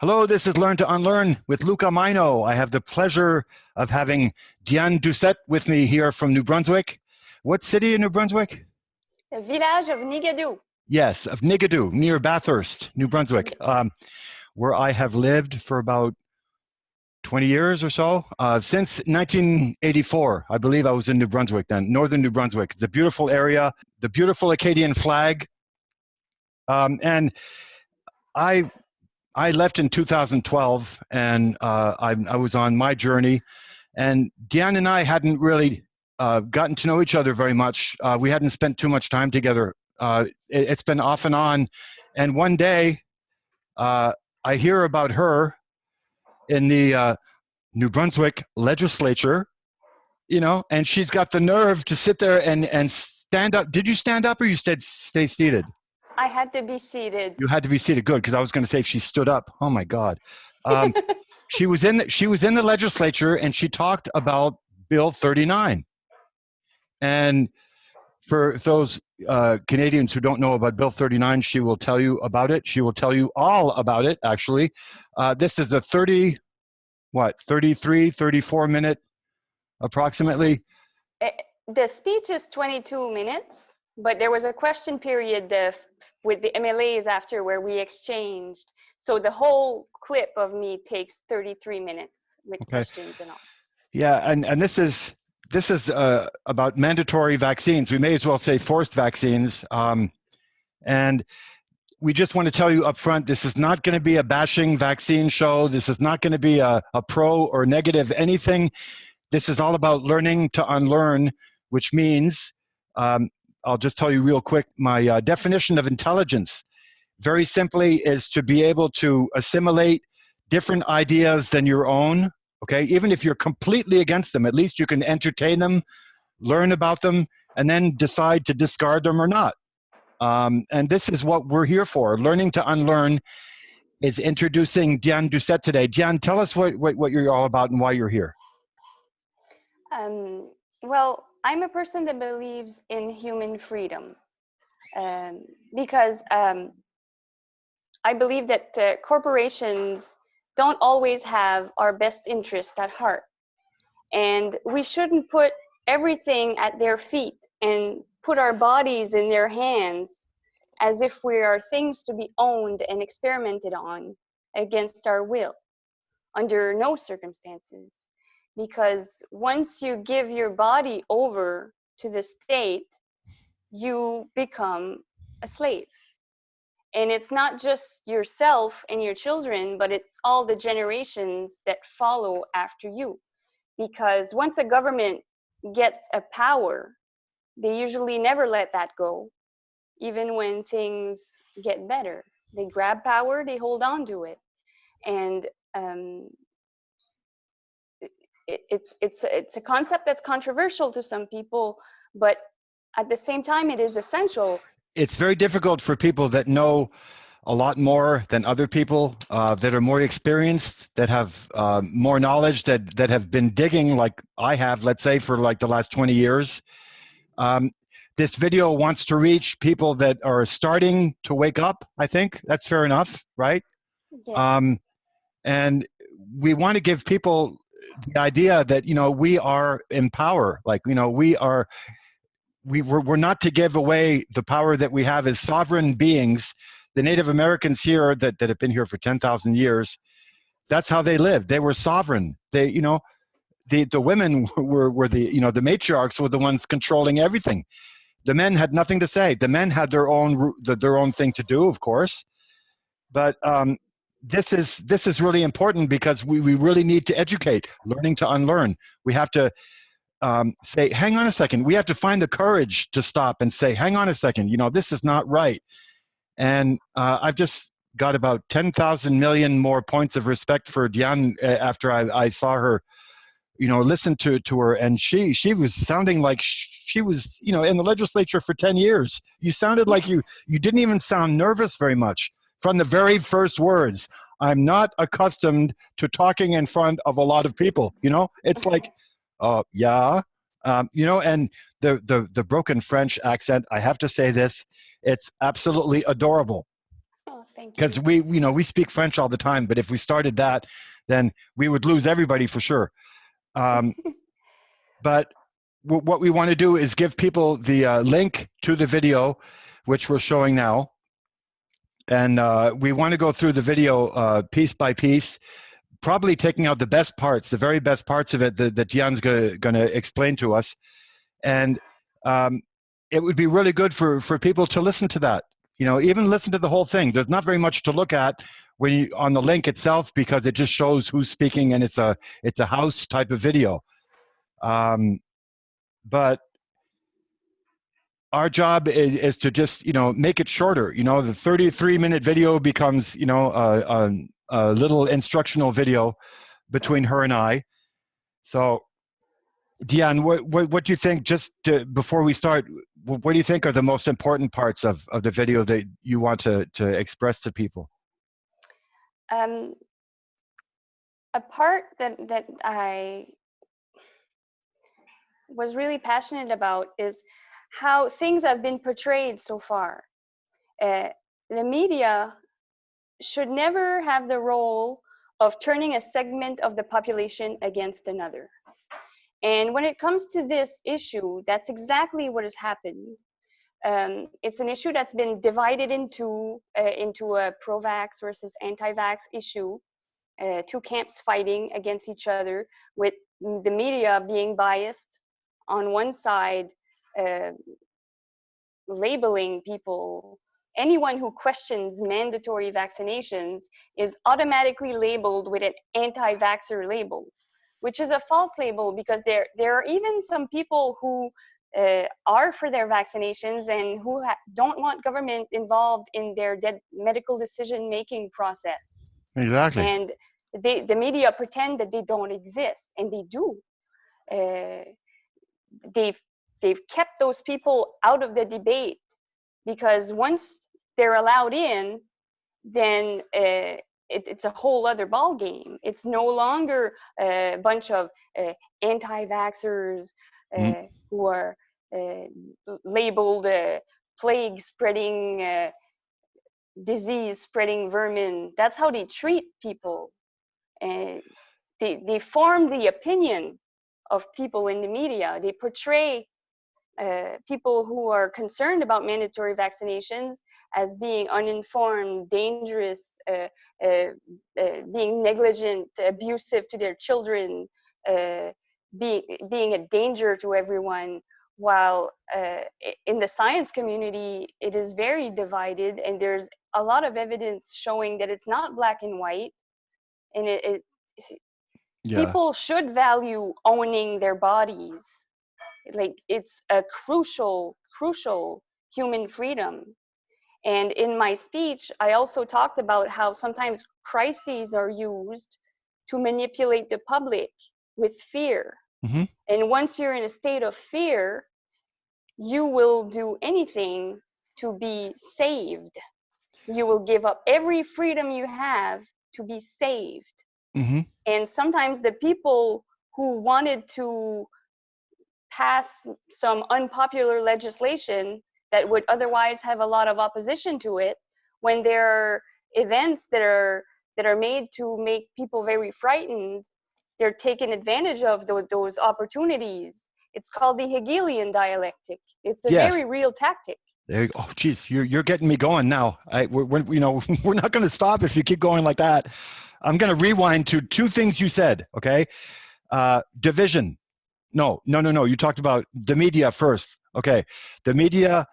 Hello, this is Learn to Unlearn with Luca Majno. I have the pleasure of having Diane Doucet with me here from New Brunswick. What city in New Brunswick? The village of Nigadoo. Yes, of Nigadoo, near Bathurst, New Brunswick, where I have lived for about 20 years or so. Since 1984, I believe I was in New Brunswick then, northern New Brunswick. The beautiful area, the beautiful Acadian flag. And I left in 2012, and I was on my journey. And Diane and I hadn't really gotten to know each other very much. We hadn't spent too much time together. It's been off and on. And one day, I hear about her in the New Brunswick legislature, you know, and she's got the nerve to sit there and stand up. Did you stand up or you stay seated? I had to be seated. You had to be seated. Good, because I was going to say if she stood up. Oh my God. She was in the legislature and she talked about Bill 39. And for those Canadians who don't know about Bill 39, she will tell you about it. She will tell you all about it, actually. This is a 33, 34 minute approximately. The speech is 22 minutes, but there was a question period with the MLAs after where we exchanged. So the whole clip of me takes 33 minutes with questions and all. Yeah, and this is about mandatory vaccines. We may as well say forced vaccines. And we just want to tell you up front, this is not going to be a bashing vaccine show. This is not going to be a pro or negative anything. This is all about learning to unlearn, which means, I'll just tell you real quick, my definition of intelligence, very simply, is to be able to assimilate different ideas than your own. Okay, even if you're completely against them, at least you can entertain them, learn about them, and then decide to discard them or not. And this is what we're here for. Learning to Unlearn is introducing Diane Doucet today. Diane, tell us what you're all about and why you're here. Well, I'm a person that believes in human freedom because I believe that corporations don't always have our best interest at heart. And we shouldn't put everything at their feet and put our bodies in their hands as if we are things to be owned and experimented on against our will, under no circumstances. Because once you give your body over to the state, you become a slave. And it's not just yourself and your children, but it's all the generations that follow after you. Because once a government gets a power, they usually never let that go, even when things get better. They grab power, they hold on to it. And it's a concept that's controversial to some people, but at the same time, it is essential. It's very difficult for people that know a lot more than other people, that are more experienced, that have more knowledge, that have been digging like I have, let's say, for like the last 20 years. This video wants to reach people that are starting to wake up, I think. That's fair enough, right? Yeah. And we want to give people the idea that, you know, we are in power. Like, you know, we're not to give away the power that we have as sovereign beings. The Native Americans here that have been here for 10,000 years, that's how they lived. They were sovereign. They, you know, the women were the, you know, the matriarchs were the ones controlling everything. The men had nothing to say. The men had their own thing to do, of course. But this is really important because we really need to educate, learning to unlearn. We have to say, hang on a second. We have to find the courage to stop and say, hang on a second, you know, this is not right. And I've just got about 10,000 million more points of respect for Diane after I saw her, you know, listen to her. And she was sounding like she was, you know, in the legislature for 10 years. You sounded like you didn't even sound nervous very much from the very first words. I'm not accustomed to talking in front of a lot of people, you know, it's like, yeah, you know, and the broken French accent, I have to say this, it's absolutely adorable. Oh, Thank because you. we speak French all the time, but if we started that, then we would lose everybody for sure. But what we want to do is give people the link to the video, which we're showing now. And we want to go through the video piece by piece, probably taking out the best parts, the very best parts of it that Diane's going to explain to us. And it would be really good for people to listen to that. Even listen to the whole thing. There's not very much to look at on the link itself, because it just shows who's speaking, and it's a house type of video. But our job is to just make it shorter. The 33-minute video becomes a little instructional video between her and I. So Diane, what do you think, just before we start, what do you think are the most important parts of the video that you want to express to people? A part that I was really passionate about is how things have been portrayed so far. The media should never have the role of turning a segment of the population against another. And when it comes to this issue, that's exactly what has happened. It's an issue that's been divided into a pro-vax versus anti-vax issue, two camps fighting against each other, with the media being biased on one side, labeling people. Anyone who questions mandatory vaccinations is automatically labeled with an anti-vaxxer label, which is a false label, because there are even some people who are for their vaccinations and who don't want government involved in their medical decision-making process. Exactly. And the media pretend that they don't exist, and they do. They've kept those people out of the debate, because once they're allowed in, then it's a whole other ball game. It's no longer a bunch of anti-vaxxers who are labeled plague-spreading, disease-spreading vermin. That's how they treat people. They form the opinion of people in the media. They portray people who are concerned about mandatory vaccinations as being uninformed, dangerous, being negligent, abusive to their children, being a danger to everyone. While in the science community, it is very divided, and there's a lot of evidence showing that it's not black and white, and people should value owning their bodies. Like, it's a crucial human freedom. And in my speech, I also talked about how sometimes crises are used to manipulate the public with fear. And once you're in a state of fear, you will do anything to be saved. You will give up every freedom you have to be saved. And sometimes the people who wanted to pass some unpopular legislation that would otherwise have a lot of opposition to it, when there are events that are made to make people very frightened, they're taking advantage of those opportunities. It's called the Hegelian dialectic. It's a very real tactic. There you go. Oh, geez, you're getting me going now. We're not going to stop if you keep going like that. I'm going to rewind to two things you said. Okay, division. No. You talked about the media first. Okay, the media.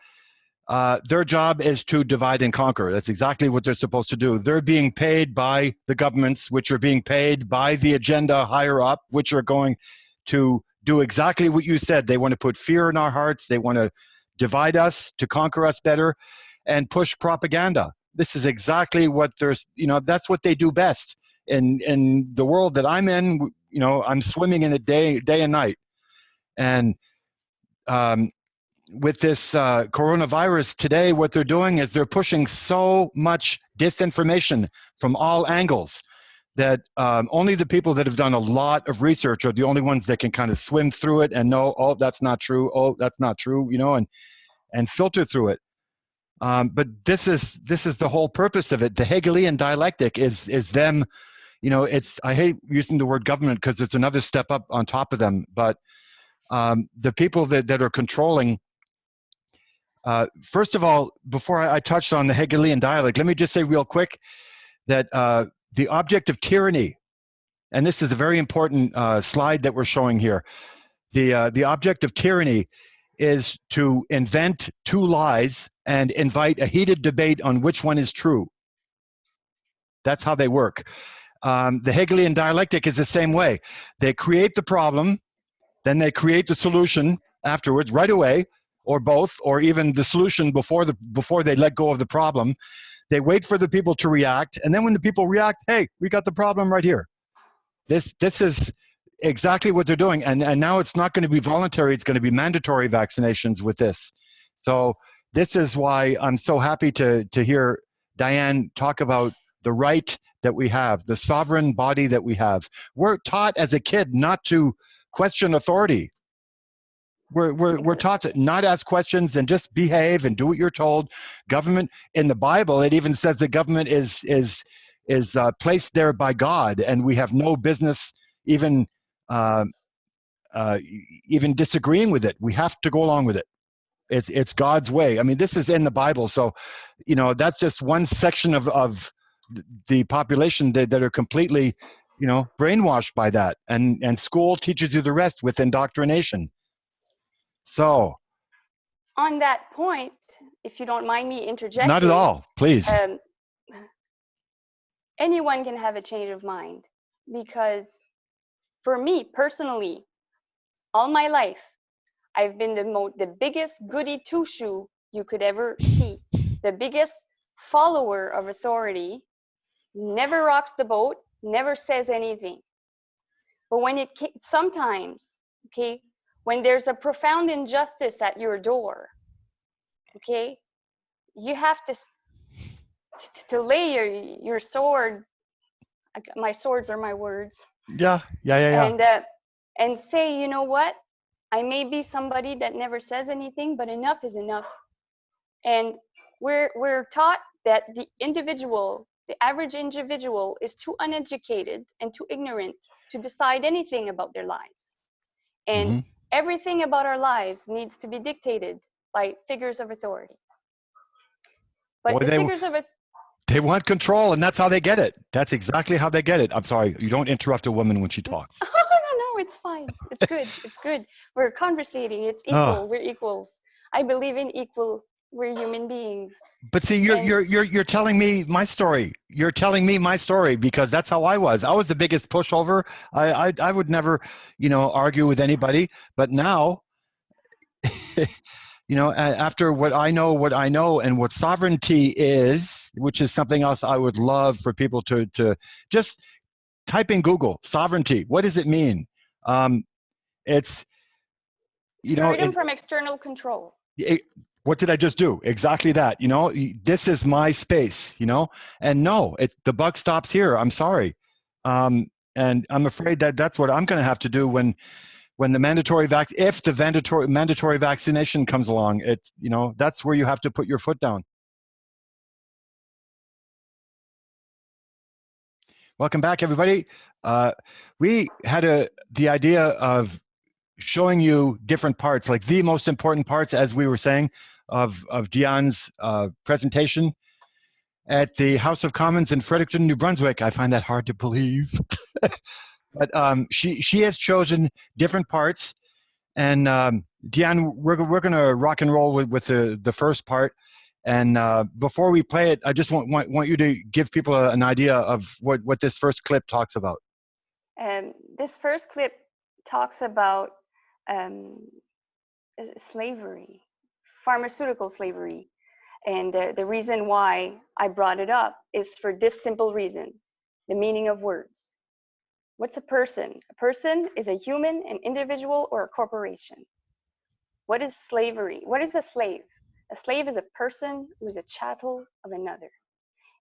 Their job is to divide and conquer. That's exactly what they're supposed to do. They're being paid by the governments, which are being paid by the agenda higher up, which are going to do exactly what you said. They want to put fear in our hearts. They want to divide us, to conquer us better, and push propaganda. This is exactly what that's what they do best. In the world that I'm in, I'm swimming in it day and night. And with this coronavirus today, what they're doing is they're pushing so much disinformation from all angles that only the people that have done a lot of research are the only ones that can kind of swim through it and know, oh, that's not true, oh, that's not true, and filter through it. But this is the whole purpose of it. The Hegelian dialectic is them, you know, I hate using the word government because it's another step up on top of them, but the people that are controlling, first of all, before I touched on the Hegelian dialectic, let me just say real quick that the object of tyranny, and this is a very important slide that we're showing here, the object of tyranny is to invent two lies and invite a heated debate on which one is true. That's how they work. The Hegelian dialectic is the same way. They create the problem, then they create the solution afterwards, right away, or both, or even the solution before they let go of the problem. They wait for the people to react, and then when the people react, hey, we got the problem right here. This is exactly what they're doing, and now it's not going to be voluntary, it's going to be mandatory vaccinations with this. So this is why I'm so happy to hear Diane talk about the right that we have, the sovereign body that we have. We're taught as a kid not to question authority. We're taught to not ask questions and just behave and do what you're told. Government, in the Bible, it even says the government is placed there by God, and we have no business even disagreeing with it. We have to go along with it. It's God's way. I mean, this is in the Bible, so you know that's just one section of the population that are completely, you know, brainwashed by that, and school teaches you the rest with indoctrination. So, on that point, if you don't mind me interjecting. Not at all, please. Anyone can have a change of mind, because for me personally, all my life, I've been the biggest goody two-shoe you could ever see, the biggest follower of authority, never rocks the boat, never says anything. But when sometimes, okay, when there's a profound injustice at your door, okay, you have to lay your sword. My swords are my words. Yeah. And say, you know what? I may be somebody that never says anything, but enough is enough. And we're taught that the average individual, is too uneducated and too ignorant to decide anything about their lives. And everything about our lives needs to be dictated by figures of authority. But Boy, they want control, and that's how they get it. That's exactly how they get it. I'm sorry, you don't interrupt a woman when she talks. No, it's fine. It's good. It's good. We're conversating. It's equal. We're equals. I believe in equal. We're human beings. But see, you're telling me my story. You're telling me my story because that's how I was. I was the biggest pushover. I would never, you know, argue with anybody. But now, you know, after what I know and what sovereignty is, which is something else I would love for people to just type in Google, sovereignty. What does it mean? It's, you know, freedom from external control. What did I just do? Exactly that. You know, this is my space, you know, and no, the buck stops here. I'm sorry. And I'm afraid that that's what I'm going to have to do when the mandatory if the mandatory vaccination comes along. It's, you know, that's where you have to put your foot down. Welcome back, everybody. We had the idea of showing you different parts, like the most important parts, as we were saying, of Diane's presentation at the House of Commons in Fredericton, New Brunswick. I find that hard to believe. But she has chosen different parts. And Diane, we're going to rock and roll with the first part. And before we play it, I just want you to give people an idea of what this first clip talks about. This first clip talks about slavery, pharmaceutical slavery. And the reason why I brought it up is for this simple reason: the meaning of words. What's a person? A person is a human, an individual, or a corporation. What is slavery? What is a slave? A slave is a person who is a chattel of another.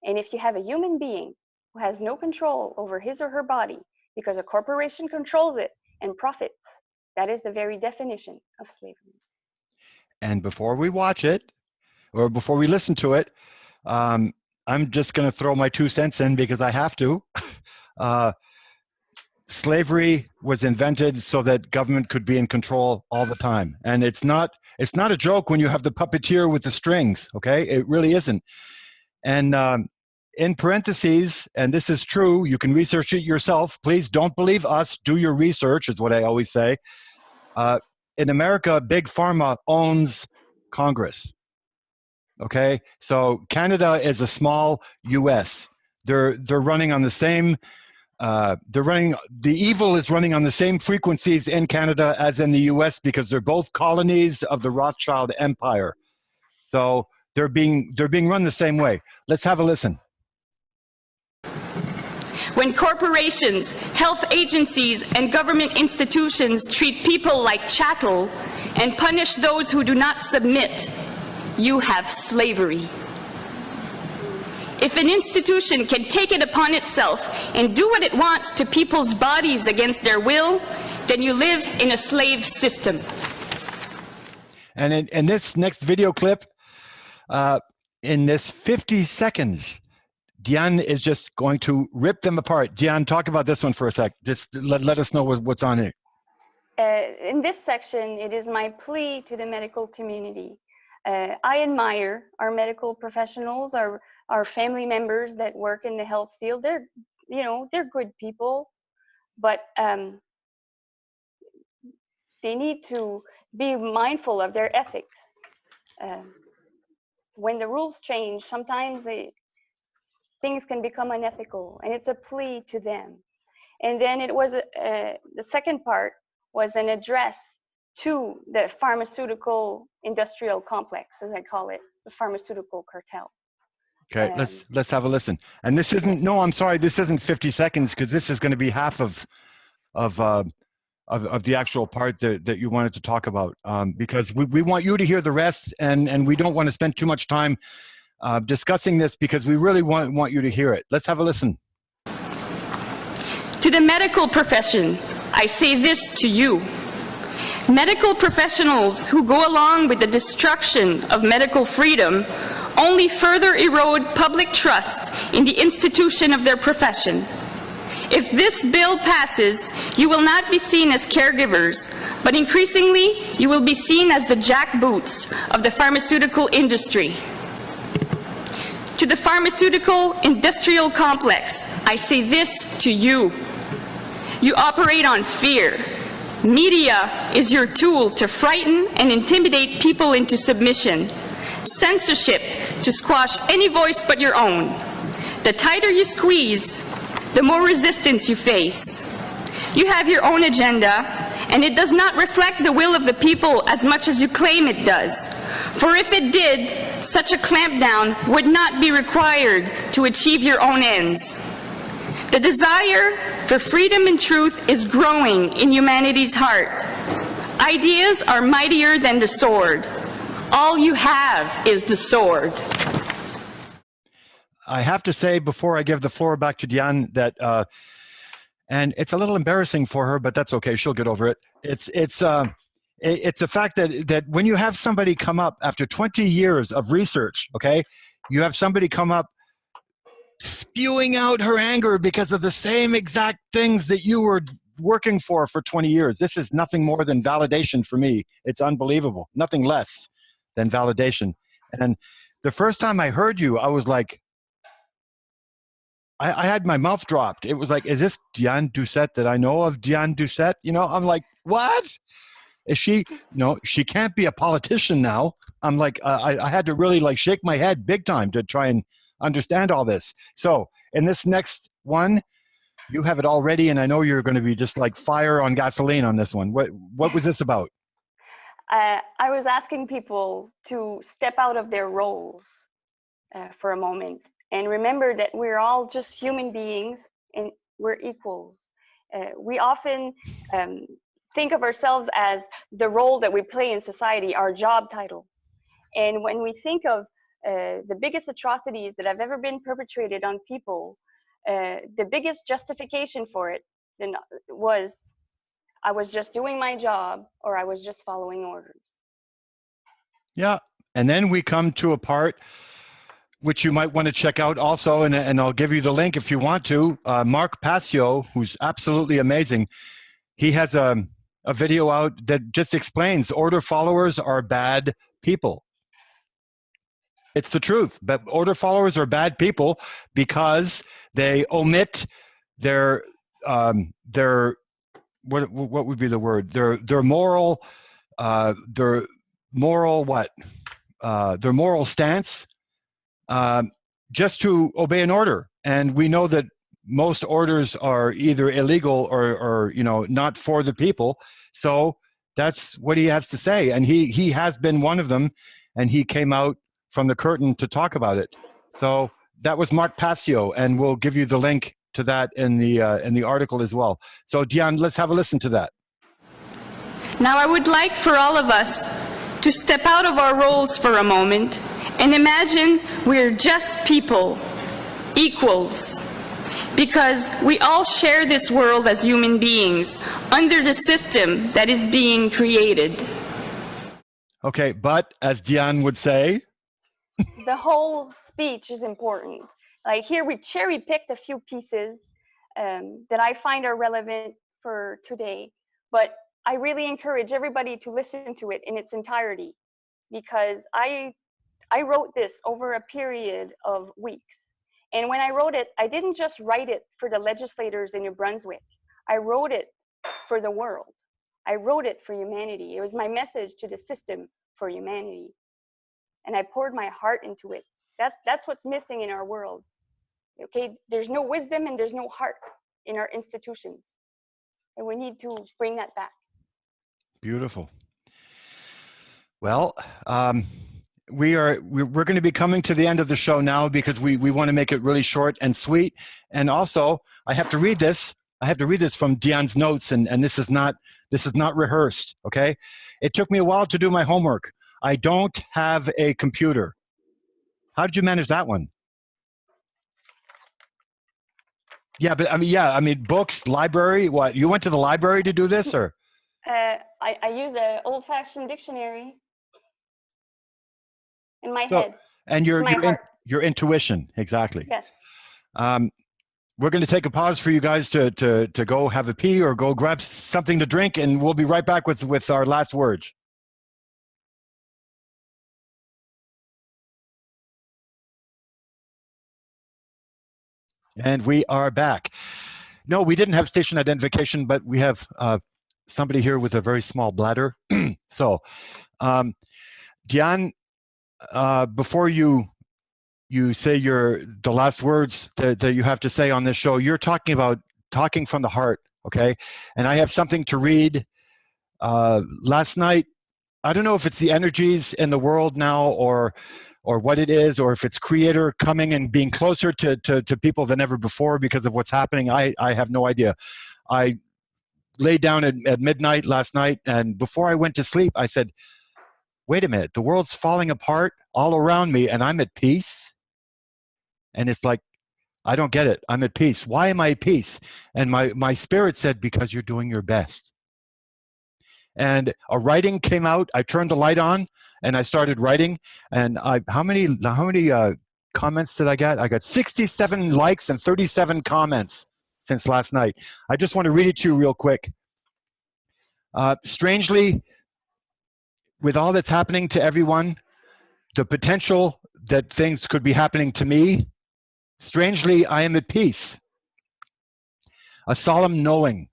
And if you have a human being who has no control over his or her body because a corporation controls it and profits, that is the very definition of slavery. And before we watch it, or before we listen to it, I'm just going to throw my 2 cents in because I have to. Slavery was invented so that government could be in control all the time, and it's not a joke when you have the puppeteer with the strings. Okay, it really isn't. And in parentheses, and this is true, you can research it yourself. Please don't believe us. Do your research, is what I always say. In America, Big Pharma owns Congress. Okay, so Canada is a small U.S. They're running on the same. The evil is running on the same frequencies in Canada as in the U.S. because they're both colonies of the Rothschild Empire. So they're being run the same way. Let's have a listen. When corporations, health agencies, and government institutions treat people like chattel and punish those who do not submit, you have slavery. If an institution can take it upon itself and do what it wants to people's bodies against their will, then you live in a slave system. And in this next video clip, in this 50 seconds, Diane is just going to rip them apart. Diane, talk about this one for a sec. Just let us know what's on it. In this section, it is my plea to the medical community. I admire our medical professionals, our family members that work in the health field. They're good people, but they need to be mindful of their ethics. When the rules change, sometimes things can become unethical, and it's a plea to them. And then it was the second part was an address to the pharmaceutical industrial complex, as I call it, the pharmaceutical cartel. Okay, let's have a listen. And this isn't, no, I'm sorry, this isn't 50 seconds because this is going to be half of the actual part that you wanted to talk about, because we want you to hear the rest, and we don't want to spend too much time discussing this because we really want you to hear it. Let's have a listen. To the medical profession, I say this to you. Medical professionals who go along with the destruction of medical freedom only further erode public trust in the institution of their profession. If this bill passes, you will not be seen as caregivers, but increasingly you will be seen as the jackboots of the pharmaceutical industry. To the pharmaceutical industrial complex, I say this to you. You operate on fear. Media is your tool to frighten and intimidate people into submission. Censorship to squash any voice but your own. The tighter you squeeze, the more resistance you face. You have your own agenda, and it does not reflect the will of the people as much as you claim it does. For if it did, such a clampdown would not be required to achieve your own ends. The desire for freedom and truth is growing in humanity's heart. Ideas are mightier than the sword. All you have is the sword. I have to say before I give the floor back to Diane that, and it's a little embarrassing for her, but that's okay. She'll get over it. It's a fact that when you have somebody come up after 20 years of research, okay, you have somebody come up spewing out her anger because of the same exact things that you were working for 20 years. This is nothing more than validation for me. It's unbelievable. Nothing less than validation. And the first time I heard you, I was like, I had my mouth dropped. It was like, is this Diane Doucet that I know of? Diane Doucet? You know, I'm like, what? Is she? No, she can't be a politician now. I'm like, I had to really like shake my head big time to try and understand all this. So in this next one, you have it all ready, and I know you're going to be just like fire on gasoline on this one. What was this about? I was asking people to step out of their roles for a moment and remember that we're all just human beings and we're equals. We often think of ourselves as the role that we play in society, our job title. And when we think of the biggest atrocities that have ever been perpetrated on people, the biggest justification for it then was I was just doing my job or I was just following orders. Yeah, And then we come to a part which you might want to check out also, and I'll give you the link if you want to. Mark Passio, who's absolutely amazing, he has a video out that just explains order followers are bad people. It's the truth, but order followers are bad people because they omit their what would be the word? Their moral stance just to obey an order. And we know that most orders are either illegal or not for the people. So that's what he has to say, and he has been one of them, and he came out from the curtain to talk about it. So that was Mark Passio, and we'll give you the link to that in the article as well. So Diane, let's have a listen to that. Now I would like for all of us to step out of our roles for a moment and imagine we're just people, equals, because we all share this world as human beings under the system that is being created. Okay, but as Diane would say, the whole speech is important. Like here we cherry picked a few pieces that I find are relevant for today, but I really encourage everybody to listen to it in its entirety, because I wrote this over a period of weeks. And when I wrote it, I didn't just write it for the legislators in New Brunswick. I wrote it for the world. I wrote it for humanity. It was my message to the system for humanity. And I poured my heart into it. That's what's missing in our world. Okay, there's no wisdom and there's no heart in our institutions. And we need to bring that beautiful. Well, we're going to be coming to the end of the show now, because we want to make it really short and sweet. And also, I have to read this. I have to read this from Diane's notes, and this is not rehearsed. Okay, it took me a while to do my homework. I don't have a computer. How did you manage that one? Yeah, but I mean, books, library. What, you went to the library to do this, or? I use an old-fashioned dictionary in my head. And your intuition, exactly. Yes. We're going to take a pause for you guys to go have a pee or go grab something to drink, and we'll be right back with our last words. And we are back. No, we didn't have station identification, but we have somebody here with a very small bladder. So, Diane, before you say the last words that you have to say on this show, you're talking about talking from the heart, okay? And I have something to read. Last night, I don't know if it's the energies in the world now or what it is, or if it's Creator coming and being closer to people than ever before because of what's happening. I have no idea. I laid down at midnight last night, and before I went to sleep, I said, wait a minute, the world's falling apart all around me, and I'm at peace? And it's like, I don't get it. I'm at peace. Why am I at peace? And my spirit said, because you're doing your best. And a writing came out. I turned the light on and I started writing. And how many comments did I get? I got 67 likes and 37 comments since last night. I just want to read it to you real quick. Strangely, with all that's happening to everyone, the potential that things could be happening to me, strangely, I am at peace. A solemn knowing.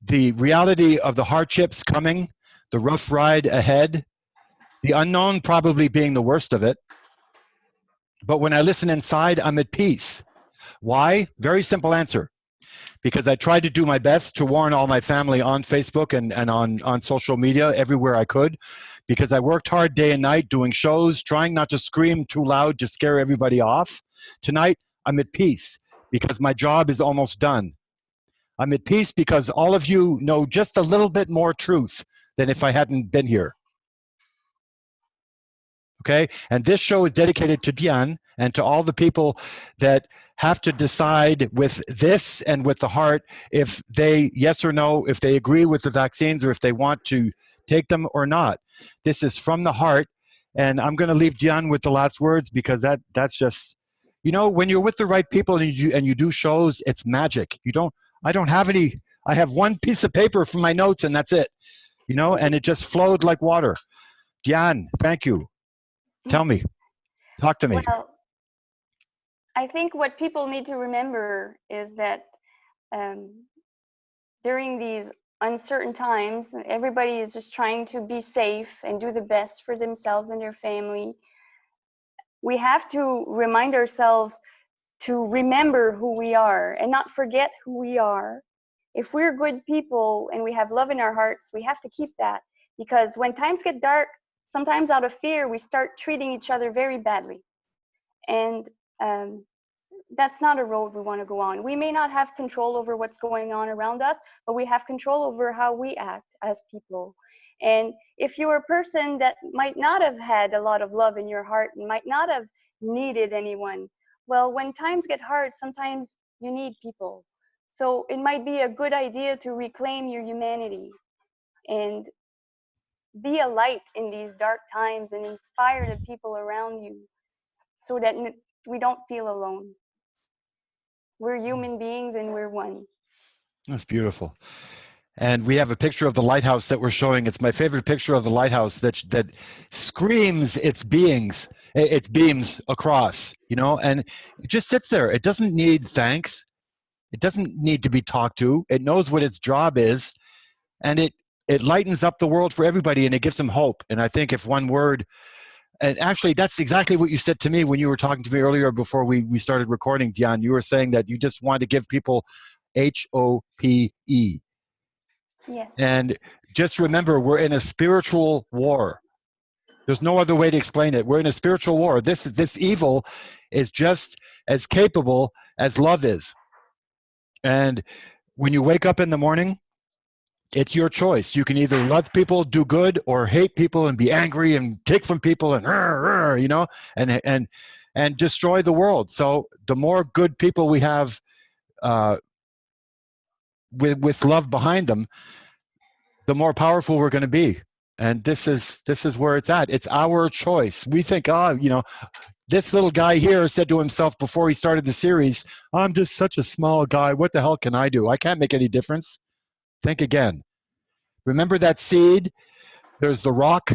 The reality of the hardships coming, the rough ride ahead, the unknown probably being the worst of it. But when I listen inside, I'm at peace. Why? Very simple answer. Because I tried to do my best to warn all my family on Facebook and on social media everywhere I could, because I worked hard day and night doing shows, trying not to scream too loud to scare everybody off. Tonight, I'm at peace because my job is almost done. I'm at peace because all of you know just a little bit more truth than if I hadn't been here. Okay? And this show is dedicated to Diane and to all the people that have to decide with this and with the heart if they, yes or no, if they agree with the vaccines or if they want to take them or not. This is from the heart, And I'm going to leave Diane with the last words, because that's just, you know, when you're with the right people and you do shows, it's magic. I don't have any, I have one piece of paper for my notes and that's it, you know, and it just flowed like water. Diane, thank you. Tell me, talk to me. Well, I think what people need to remember is that during these uncertain times, everybody is just trying to be safe and do the best for themselves and their family. We have to remind ourselves to remember who we are and not forget who we are. If we're good people and we have love in our hearts, we have to keep that, because when times get dark, sometimes out of fear, we start treating each other very badly. And that's not a road we want to go on. We may not have control over what's going on around us, but we have control over how we act as people. And if you're a person that might not have had a lot of love in your heart and might not have needed anyone, well, when times get hard, sometimes you need people. So it might be a good idea to reclaim your humanity and be a light in these dark times and inspire the people around you so that we don't feel alone. We're human beings and we're one. That's beautiful. And we have a picture of the lighthouse that we're showing. It's my favorite picture of the lighthouse that screams its beams across, you know, and it just sits there. It doesn't need thanks. It doesn't need to be talked to. It knows what its job is, and it lightens up the world for everybody, and it gives them hope. And I think if one word, and actually that's exactly what you said to me when you were talking to me earlier before we started recording, Diane. You were saying that you just want to give people HOPE. Yes. And just remember, we're in a spiritual war. There's no other way to explain it. We're in a spiritual war. This evil is just as capable as love is. And when you wake up in the morning, it's your choice. You can either love people, do good, or hate people and be angry and take from people and you know, and destroy the world. So the more good people we have with love behind them, the more powerful we're going to be. And this is where it's at. It's our choice. We think, oh, you know, this little guy here said to himself before he started the series, I'm just such a small guy. What the hell can I do? I can't make any difference. Think again. Remember that seed? There's the rock,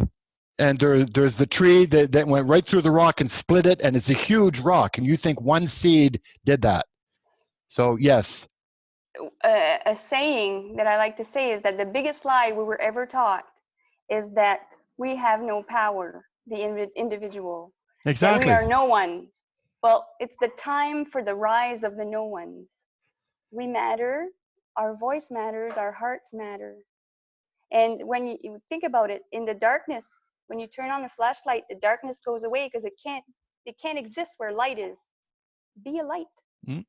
and there's the tree that went right through the rock and split it, and it's a huge rock. And you think one seed did that. So, yes. A saying that I like to say is that the biggest lie we were ever taught is that we have no power, the individual. Exactly. That we are no ones. Well, it's the time for the rise of the no ones. We matter, our voice matters, our hearts matter. And when you think about it, in the darkness, when you turn on a flashlight, the darkness goes away because it can't exist where light is. Be a light. Mm.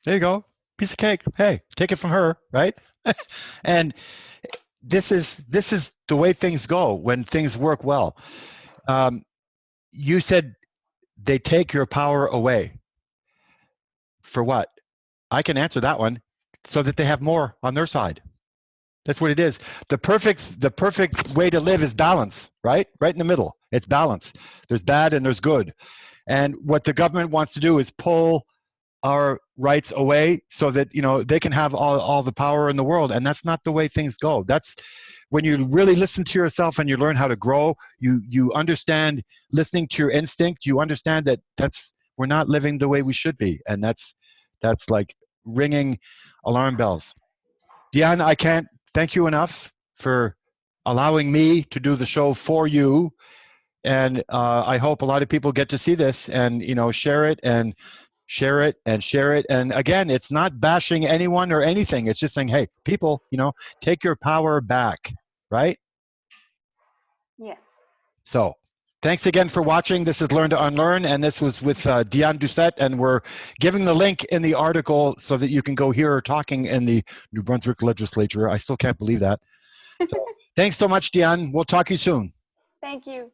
There you go. Piece of cake. Hey, take it from her, right? And this is the way things go when things work well. You said they take your power away. For what? I can answer that one. So that they have more on their side. That's what it is. The perfect way to live is balance, right? Right in the middle. It's balance. There's bad and there's good. And what the government wants to do is pull our rights away so that, you know, they can have all the power in the world. And that's not the way things go. That's when you really listen to yourself and you learn how to grow, you understand, listening to your instinct, you understand that we're not living the way we should be. And that's like ringing alarm bells. Diane, I can't thank you enough for allowing me to do the show for you. And I hope a lot of people get to see this and, you know, share it and share it and share it. And again, it's not bashing anyone or anything. It's just saying, hey, people, you know, take your power back, right? Yes. So thanks again for watching. This is Learn to Unlearn, and this was with Diane Doucet, and we're giving the link in the article so that you can go hear her talking in the New Brunswick legislature. I still can't believe that. So, thanks so much, Diane. We'll talk to you soon. Thank you.